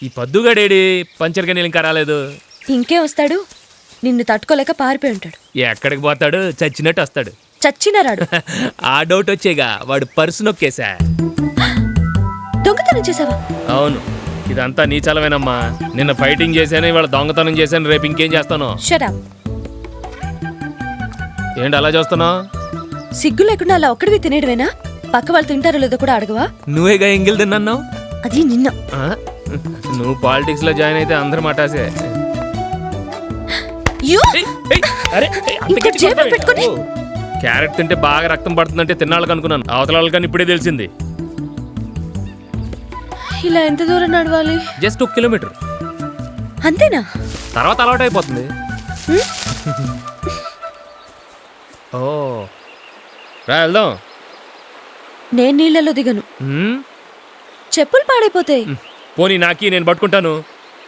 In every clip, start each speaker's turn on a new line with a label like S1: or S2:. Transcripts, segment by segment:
S1: ఈ పద్దుగాడేడి పంచర్గా నీళ్ళు ఇంకా రాలేదు.
S2: ఇంకేం వస్తాడు, నిన్ను తట్టుకోలేక పారిపోయి ఉంటాడు.
S1: ఎక్కడికి పోతాడు? చచ్చినట్టు వస్తాడు.
S2: చచ్చినా రాడు.
S1: ఆ డౌట్ వచ్చేగా, వాడు పర్సు నొక్కేశా.
S2: దొంగతనం చేసావా?
S1: అవును, ఇదంతా నీ చలవేనమ్మా. నిన్న ఫైటింగ్ చేశాను, ఇవాళ దొంగతనం చేశాను, రేపు ఇంకేం చేస్తాను?
S2: Shut up.
S1: ఏంటి అలా చూస్తున్నావు?
S2: సిగ్గు లేకుండా అలా ఒక్కడివి తినేయడమేనా? పక్క వాళ్ళు తింటారో లేదో కూడా అడగవా?
S1: నువ్వేగా ఎంగిల్ తిన్నావు.
S2: అది నిన్న.
S1: నువ్వు పాలిటిక్స్ లో జాయిన్ అయితే అందరూ మటాసే. క్యారెట్ తింటే బాగా రక్తం పడుతుందంటే తిన్నాళ్ళకి అనుకున్నాను, అవతల కానీ ఇప్పుడే తెలిసింది.
S2: ఇలా ఎంత దూరం నడవాలి?
S1: జస్ట్ 1 కిలోమీటర్
S2: అంతేనా?
S1: తర్వాత అలవాటు అయిపోతుంది. ఓ రా వెళ్దాం.
S2: నేను నీళ్ళలో దిగను, చెప్పులు పాడైపోతాయి.
S1: పోనీ నాకి, నేను పట్టుకుంటాను.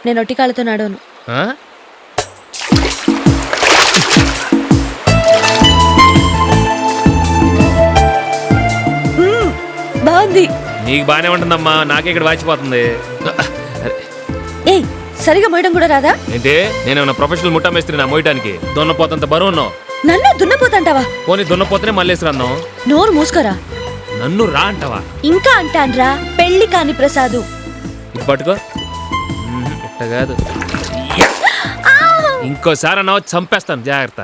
S2: నేను ఒట్టి కాళ్ళతో నడవను. బాగుంది.
S1: నీకు బానే ఉంటుందమ్మా, నాకే ఇక్కడ వాచిపోతుంది.
S2: ఏయ్, సరిగా మోయడం కూడా రాదా?
S1: ఏంటి, నేనేమన్నా ప్రొఫెషనల్ ముఠా మేస్త్రి నా మోయటానికి? దున్నపోతంత బరువు ఉన్నావు.
S2: నన్ను దున్నపోతంటావా?
S1: పోనీ దున్నపోతేనే మళ్ళేసి రన్నావు.
S2: నోరు మూసుకోరా.
S1: నన్ను రా అంటావా?
S2: ఇంకా అంటాన్రా, పెళ్లి కాని ప్రసాదు.
S1: ఇది పట్టుకో. ఇట్ట కాదు, ఇంకోసారి అన్నావు చంపేస్తాను, జాగ్రత్త.